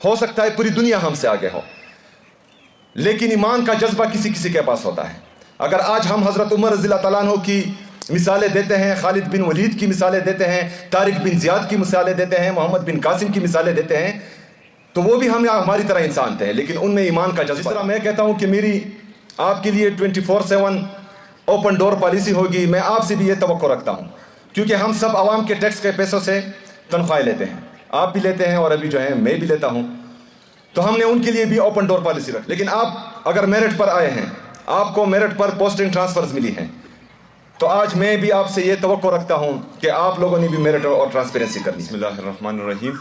ہو سکتا ہے پوری دنیا ہم سے آگے ہو، لیکن ایمان کا جذبہ کسی کسی کے پاس ہوتا ہے۔ اگر آج ہم حضرت عمر رضی اللہ تعالیٰ عنہ کی مثالیں دیتے ہیں، خالد بن ولید کی مثالیں دیتے ہیں، طارق بن زیاد کی مثالیں دیتے ہیں، محمد بن قاسم کی مثالیں دیتے ہیں، تو وہ بھی ہماری طرح انسان تھے، لیکن ان میں ایمان کا جذبہ۔ جس طرح میں کہتا ہوں کہ میری آپ کے لیے 24/7 اوپن ڈور پالیسی ہوگی، میں آپ سے بھی یہ توقع رکھتا ہوں، کیونکہ ہم سب عوام کے ٹیکس کے پیسوں سے تنخواہیں لیتے ہیں، آپ بھی لیتے ہیں اور ابھی جو ہے میں بھی لیتا ہوں، تو ہم نے ان کے لیے بھی اوپن ڈور پالیسی رکھی۔ لیکن آپ اگر میرٹ پر آئے ہیں، آپ کو میرٹ پر پوسٹنگ ٹرانسفرز ملی ہیں، تو آج میں بھی آپ سے یہ توقع رکھتا ہوں کہ آپ لوگوں نے بھی میرٹ اور ٹرانسپیرنسی کرنی۔ بسم اللہ الرحمن الرحیم،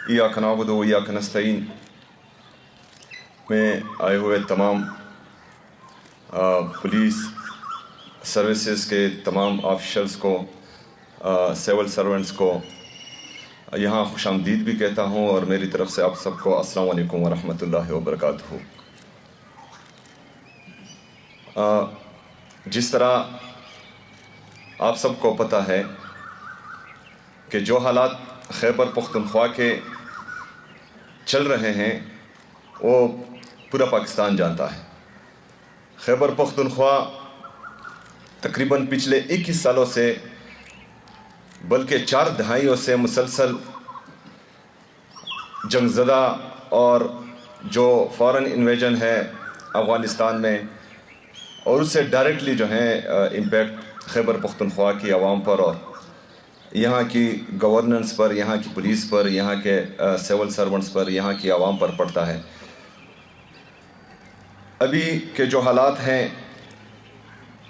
ایاک نعبد و ایاک نستعین میں آئے ہوئے تمام پولیس سروسز کے تمام آفیشلز کو، سول سرونٹس کو یہاں خوش آمدید بھی کہتا ہوں، اور میری طرف سے آپ سب کو السلام علیکم ورحمۃ اللہ وبرکاتہ۔ جس طرح آپ سب کو پتہ ہے کہ جو حالات خیبر پختونخوا کے چل رہے ہیں وہ پورا پاکستان جانتا ہے۔ خیبر پختونخوا تقریباً پچھلے 21 سالوں سے بلکہ 4 دہائیوں سے مسلسل جنگ زدہ اور جو فارن انویژن ہے افغانستان میں، اور اس سے ڈائریکٹلی جو ہے امپیکٹ خیبر پختونخوا کی عوام پر اور یہاں کی گورننس پر، یہاں کی پولیس پر، یہاں کے سول سرونٹس پر، یہاں کی عوام پر پڑتا ہے۔ ابھی کے جو حالات ہیں،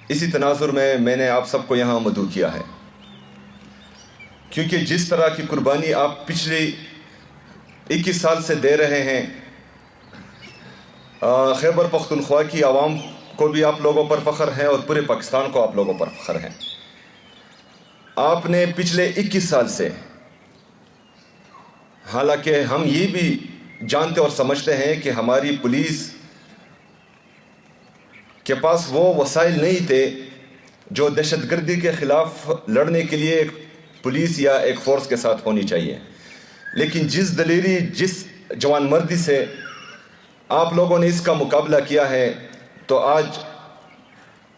اسی تناظر میں نے آپ سب کو یہاں مدعو کیا ہے، کیونکہ جس طرح کی قربانی آپ پچھلی 21 سال سے دے رہے ہیں، خیبر پختونخوا کی عوام کو بھی آپ لوگوں پر فخر ہے اور پورے پاکستان کو آپ لوگوں پر فخر ہے۔ آپ نے پچھلے 21 سال سے، حالانکہ ہم یہ بھی جانتے اور سمجھتے ہیں کہ ہماری پولیس کے پاس وہ وسائل نہیں تھے جو دہشت گردی کے خلاف لڑنے کے لیے ایک پولیس یا ایک فورس کے ساتھ ہونی چاہیے، لیکن جس دلیری، جس جوان مردی سے آپ لوگوں نے اس کا مقابلہ کیا ہے، تو آج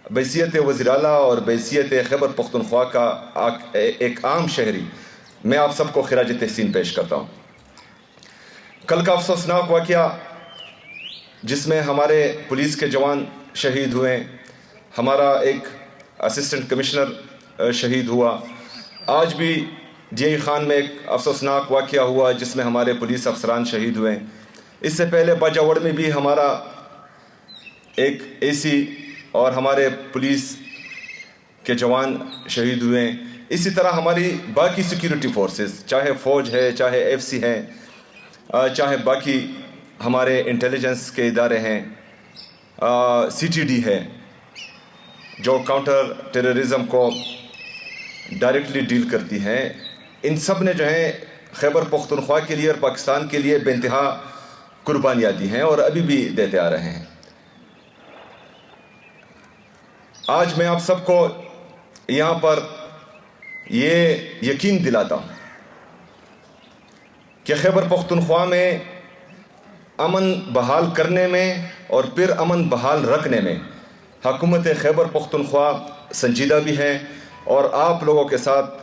بحیثیت وزیر اعلیٰ اور بحیثیت خیبر پختونخوا کا ایک عام شہری میں آپ سب کو خراج تحسین پیش کرتا ہوں۔ کل کا افسوسناک واقعہ جس میں ہمارے پولیس کے جوان شہید ہوئے، ہمارا ایک اسسٹنٹ کمشنر شہید ہوا، آج بھی ڈی آئی خان میں ایک افسوسناک واقعہ ہوا جس میں ہمارے پولیس افسران شہید ہوئے۔ اس سے پہلے باجاوڑ میں بھی ہمارا ایک اے سی اور ہمارے پولیس کے جوان شہید ہوئے۔ اسی طرح ہماری باقی سیکیورٹی فورسز، چاہے فوج ہے، چاہے ایف سی ہے، چاہے باقی ہمارے انٹیلیجنس کے ادارے ہیں، سی ٹی ڈی ہے جو کاؤنٹر ٹیررزم کو ڈائریکٹلی ڈیل کرتی ہیں، ان سب نے جو ہے خیبر پختونخوا کے لیے اور پاکستان کے لیے بے انتہا قربانیاں دی ہیں اور ابھی بھی دیتے آ رہے ہیں۔ آج میں آپ سب کو یہاں پر یہ یقین دلاتا ہوں کہ خیبر پختونخوا میں امن بحال کرنے میں اور پھر امن بحال رکھنے میں حکومت خیبر پختونخوا سنجیدہ بھی ہے اور آپ لوگوں کے ساتھ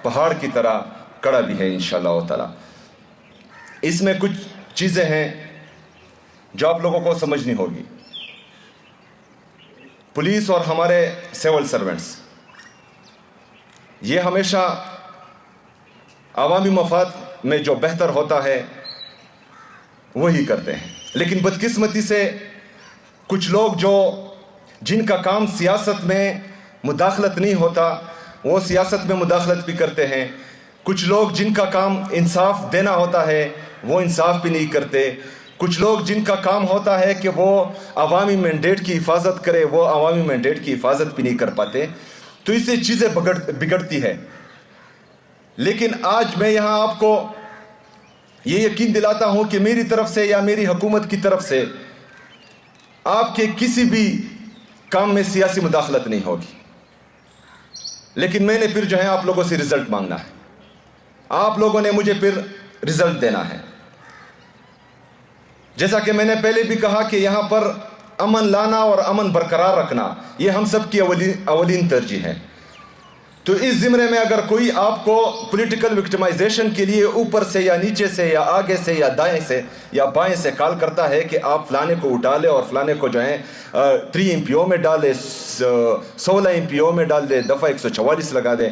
پہاڑ کی طرح کڑا بھی ہے انشاءاللہ تعالی۔ اس میں کچھ چیزیں ہیں جو آپ لوگوں کو سمجھنی ہوگی۔ پولیس اور ہمارے سول سرونٹس یہ ہمیشہ عوامی مفاد میں جو بہتر ہوتا ہے وہی کرتے ہیں، لیکن بدقسمتی سے کچھ لوگ جن کا کام سیاست میں مداخلت نہیں ہوتا وہ سیاست میں مداخلت بھی کرتے ہیں، کچھ لوگ جن کا کام انصاف دینا ہوتا ہے وہ انصاف بھی نہیں کرتے، کچھ لوگ جن کا کام ہوتا ہے کہ وہ عوامی مینڈیٹ کی حفاظت کرے وہ عوامی مینڈیٹ کی حفاظت بھی نہیں کر پاتے، تو اس سے چیزیں بگڑتی ہے۔ لیکن آج میں یہاں آپ کو یہ یقین دلاتا ہوں کہ میری طرف سے یا میری حکومت کی طرف سے آپ کے کسی بھی کام میں سیاسی مداخلت نہیں ہوگی، لیکن میں نے پھر جو ہے آپ لوگوں سے رزلٹ مانگنا ہے، آپ لوگوں نے مجھے پھر رزلٹ دینا ہے۔ جیسا کہ میں نے پہلے بھی کہا کہ یہاں پر امن لانا اور امن برقرار رکھنا یہ ہم سب کی اولین ترجیح ہے. تو اس زمرے میں اگر کوئی آپ کو پولیٹیکل وکٹمائزیشن کے لیے اوپر سے یا نیچے سے یا آگے سے یا دائیں سے یا بائیں سے کال کرتا ہے کہ آپ فلانے کو اٹھا لے اور فلانے کو جو ہے 3 MPO میں ڈال دے, 16 MPO میں ڈال دے, دفعہ 144 لگا دے,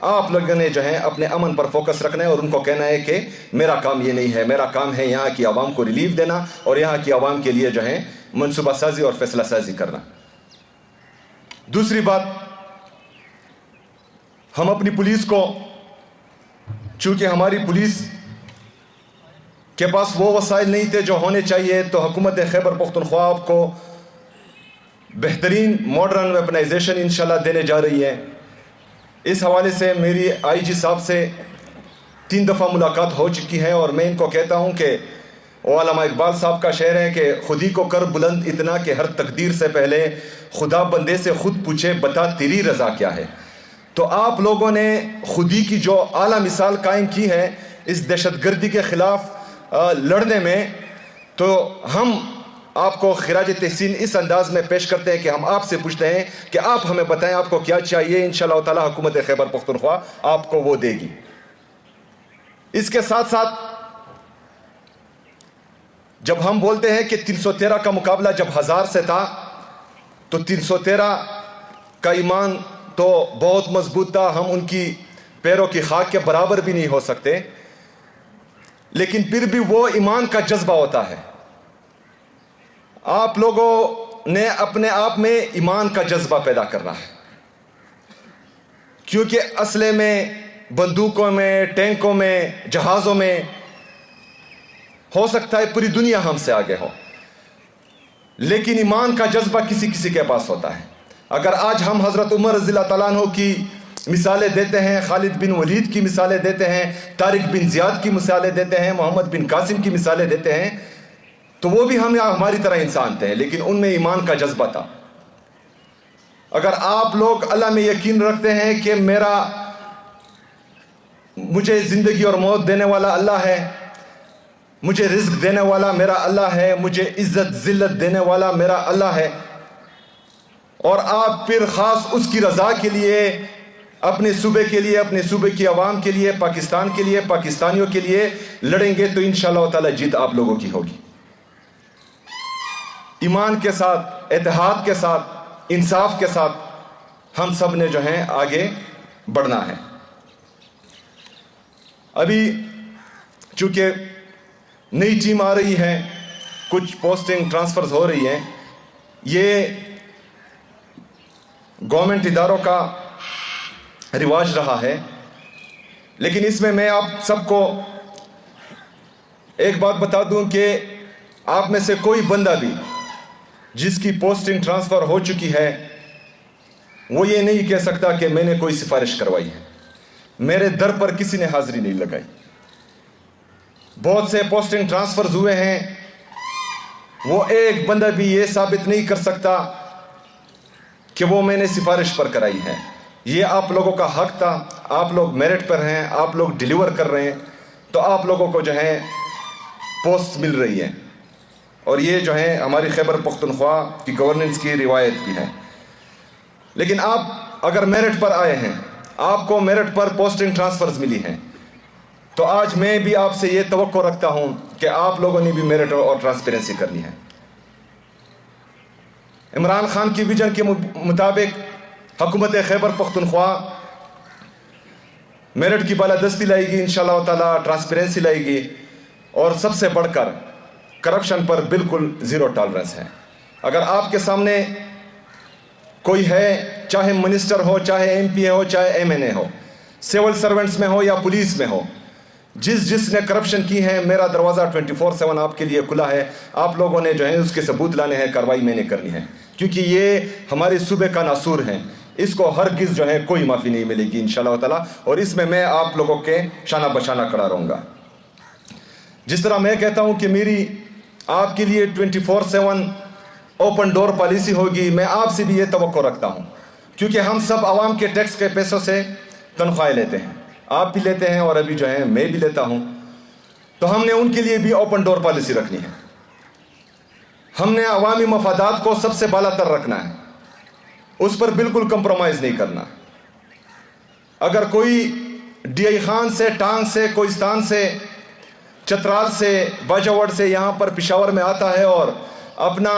آپ لوگوں نے جو ہے اپنے امن پر فوکس رکھنا ہے اور ان کو کہنا ہے کہ میرا کام یہ نہیں ہے, میرا کام ہے یہاں کی عوام کو ریلیف دینا اور یہاں کی عوام کے لیے جو ہے منصوبہ سازی اور فیصلہ سازی کرنا. دوسری بات, ہم اپنی پولیس کو, چونکہ ہماری پولیس کے پاس وہ وسائل نہیں تھے جو ہونے چاہیے, تو حکومت خیبر پختونخوا آپ کو بہترین ماڈرن ویپنائزیشن انشاءاللہ دینے جا رہی ہے. اس حوالے سے میری IG صاحب سے 3 دفعہ ملاقات ہو چکی ہے اور میں ان کو کہتا ہوں کہ علامہ اقبال صاحب کا شعر ہے کہ خودی کو کر بلند اتنا کہ ہر تقدیر سے پہلے خدا بندے سے خود پوچھے بتا تیری رضا کیا ہے. تو آپ لوگوں نے خودی کی جو اعلیٰ مثال قائم کی ہے اس دہشت گردی کے خلاف لڑنے میں, تو ہم آپ کو خراج تحسین اس انداز میں پیش کرتے ہیں کہ ہم آپ سے پوچھتے ہیں کہ آپ ہمیں بتائیں آپ کو کیا چاہیے. انشاءاللہ تعالی حکومت خیبر پختونخوا آپ کو وہ دے گی. اس کے ساتھ ساتھ جب ہم بولتے ہیں کہ 313 کا مقابلہ جب 1000 سے تھا تو 313 کا ایمان تو بہت مضبوط تھا, ہم ان کی پیروں کی خاک کے برابر بھی نہیں ہو سکتے, لیکن پھر بھی وہ ایمان کا جذبہ ہوتا ہے. آپ لوگوں نے اپنے آپ میں ایمان کا جذبہ پیدا کرنا ہے, کیونکہ اسلحے میں, بندوقوں میں, ٹینکوں میں, جہازوں میں ہو سکتا ہے پوری دنیا ہم سے آگے ہو, لیکن ایمان کا جذبہ کسی کسی کے پاس ہوتا ہے. اگر آج ہم حضرت عمر رضی اللہ تعالیٰ عنہ کی مثالیں دیتے ہیں, خالد بن ولید کی مثالیں دیتے ہیں, طارق بن زیاد کی مثالیں دیتے ہیں, محمد بن قاسم کی مثالیں دیتے ہیں, تو وہ بھی ہماری طرح انسان تھے, لیکن ان میں ایمان کا جذبہ تھا. اگر آپ لوگ اللہ میں یقین رکھتے ہیں کہ مجھے زندگی اور موت دینے والا اللہ ہے, مجھے رزق دینے والا میرا اللہ ہے, مجھے عزت ذلت دینے والا میرا اللہ ہے, اور آپ پھر خاص اس کی رضا کے لیے, اپنے صوبے کے لیے, اپنے صوبے کی عوام کے لیے, پاکستان کے لیے, پاکستانیوں کے لیے لڑیں گے, تو انشاءاللہ تعالی جیت آپ لوگوں کی ہوگی. ایمان کے ساتھ, اتحاد کے ساتھ, انصاف کے ساتھ ہم سب نے جو ہے آگے بڑھنا ہے. ابھی چونکہ نئی ٹیم آ رہی ہے, کچھ پوسٹنگ ٹرانسفرز ہو رہی ہیں, یہ گورنمنٹ اداروں کا رواج رہا ہے, لیکن اس میں آپ سب کو ایک بات بتا دوں کہ آپ میں سے کوئی بندہ بھی جس کی پوسٹنگ ٹرانسفر ہو چکی ہے وہ یہ نہیں کہہ سکتا کہ میں نے کوئی سفارش کروائی ہے. میرے در پر کسی نے حاضری نہیں لگائی. بہت سے پوسٹنگ ٹرانسفرز ہوئے ہیں, وہ ایک بندہ بھی یہ ثابت نہیں کر سکتا کہ وہ میں نے سفارش پر کرائی ہے. یہ آپ لوگوں کا حق تھا, آپ لوگ میرٹ پر ہیں, آپ لوگ ڈیلیور کر رہے ہیں, تو آپ لوگوں کو جو ہے پوسٹ مل رہی ہے, اور یہ جو ہے ہماری خیبر پختونخوا کی گورننس کی روایت بھی ہے. لیکن آپ اگر میرٹ پر آئے ہیں, آپ کو میرٹ پر پوسٹنگ ٹرانسفرز ملی ہیں, تو آج میں بھی آپ سے یہ توقع رکھتا ہوں کہ آپ لوگوں نے بھی میرٹ اور ٹرانسپیرنسی کرنی ہے. عمران خان کی ویژن کے مطابق حکومت خیبر پختونخوا میرٹ کی بالادستی لائے گی, انشاءاللہ تعالی ٹرانسپیرنسی لائے گی, اور سب سے بڑھ کر کرپشن پر بالکل زیرو ٹالرنس ہے. اگر آپ کے سامنے کوئی ہے, چاہے منسٹر ہو, چاہے MP ہو, چاہے MNA ہو, سول سرونٹس میں ہو یا پولیس میں ہو, جس نے کرپشن کی ہے, میرا دروازہ 24/7 آپ کے لیے کھلا ہے. آپ لوگوں نے جو ہے اس کے ثبوت لانے ہیں, کارروائی میں نے کرنی ہے, کیونکہ یہ ہمارے صوبے کا ناصور ہے. اس کو ہرگز جو ہے کوئی معافی نہیں ملے گی انشاءاللہ تعالی, اور اس میں آپ لوگوں کے شانہ بشانہ کھڑا رہوں گا. جس طرح میں کہتا ہوں کہ میری آپ کے لیے 24/7 اوپن ڈور پالیسی ہوگی, میں آپ سے بھی یہ توقع رکھتا ہوں, کیونکہ ہم سب عوام کے ٹیکس کے پیسوں سے تنخواہیں لیتے ہیں, آپ بھی لیتے ہیں اور ابھی جو ہے میں بھی لیتا ہوں, تو ہم نے ان کے لیے بھی اوپن ڈور پالیسی رکھنی ہے. ہم نے عوامی مفادات کو سب سے بالا تر رکھنا ہے، اس پر بالکل کمپرومائز نہیں کرنا۔ اگر کوئی ڈی آئی خان سے، ٹانگ سے، کوہستان سے، چترال سے، باجوڑ سے یہاں پر پشاور میں آتا ہے اور اپنا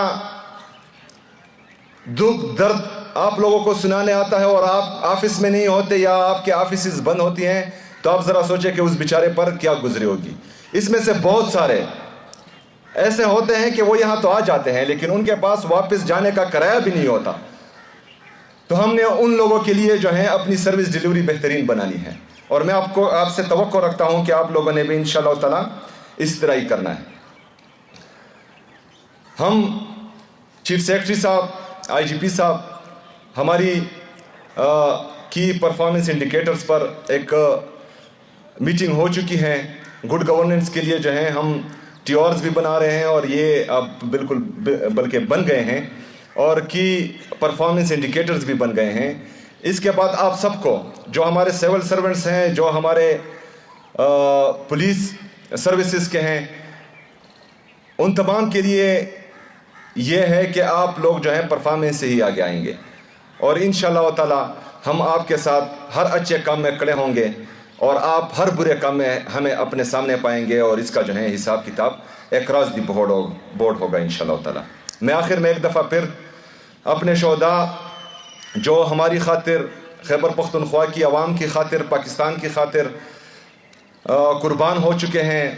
دکھ درد آپ لوگوں کو سنانے آتا ہے اور آپ آفس میں نہیں ہوتے یا آپ کے آفیسز بند ہوتی ہیں، تو آپ ذرا سوچیں کہ اس بیچارے پر کیا گزری ہوگی۔ اس میں سے بہت سارے ایسے ہوتے ہیں کہ وہ یہاں تو آ جاتے ہیں لیکن ان کے پاس واپس جانے کا کرایہ بھی نہیں ہوتا، تو ہم نے ان لوگوں کے لیے جو ہے اپنی سروس ڈیلیوری بہترین بنانی ہے، اور میں آپ سے توقع رکھتا ہوں کہ آپ لوگوں نے بھی انشاءاللہ تعالی اس طرح ہی کرنا ہے۔ ہم چیف سیکرٹری صاحب، آئی جی پی صاحب، ہماری کی پرفارمنس انڈیکیٹرز پر ایک میٹنگ ہو چکی ہے۔ گڈ گورننس کے لیے جو ہے ہم ٹی آرز بھی بنا رہے ہیں اور یہ اب بالکل بلکہ بن گئے ہیں، اور کی پرفارمنس انڈیکیٹرز بھی بن گئے ہیں۔ اس کے بعد آپ سب کو، جو ہمارے سول سرونٹس ہیں، جو ہمارے پولیس سروسز کے ہیں، ان تمام کے لیے یہ ہے کہ آپ لوگ جو ہے پرفارمنس سے ہی آگے آئیں گے، اور انشاءاللہ تعالی ہم آپ کے ساتھ ہر اچھے کام میں کھڑے ہوں گے اور آپ ہر برے کام میں ہمیں اپنے سامنے پائیں گے، اور اس کا جو ہے حساب کتاب اکراس دی بورڈ ہوگا انشاءاللہ تعالی۔ میں آخر میں ایک دفعہ پھر اپنے شہداء جو ہماری خاطر، خیبر پختونخوا کی عوام کی خاطر، پاکستان کی خاطر قربان ہو چکے ہیں،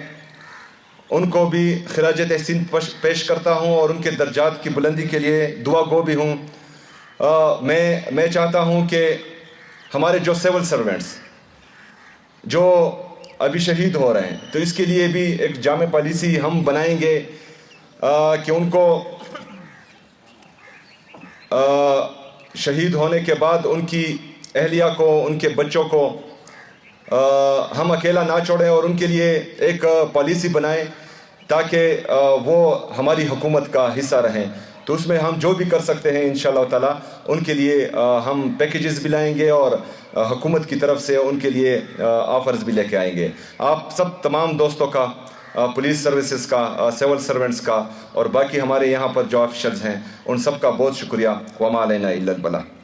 ان کو بھی خراج تحسین پیش کرتا ہوں اور ان کے درجات کی بلندی کے لیے دعا گو بھی ہوں۔ میں چاہتا ہوں کہ ہمارے جو سول سرونٹس جو ابھی شہید ہو رہے ہیں، تو اس کے لیے بھی ایک جامع پالیسی ہم بنائیں گے کہ ان کو شہید ہونے کے بعد ان کی اہلیہ کو، ان کے بچوں کو ہم اکیلا نہ چھوڑیں اور ان کے لیے ایک پالیسی بنائیں تاکہ وہ ہماری حکومت کا حصہ رہیں۔ تو اس میں ہم جو بھی کر سکتے ہیں انشاءاللہ تعالی ان کے لیے ہم پیکیجز بھی لائیں گے اور حکومت کی طرف سے ان کے لیے آفرز بھی لے کے آئیں گے۔ آپ سب تمام دوستوں کا، پولیس سروسز کا، سول سرونٹس کا، اور باقی ہمارے یہاں پر جو آفیشلز ہیں، ان سب کا بہت شکریہ۔ وما علینا الا البلاغ۔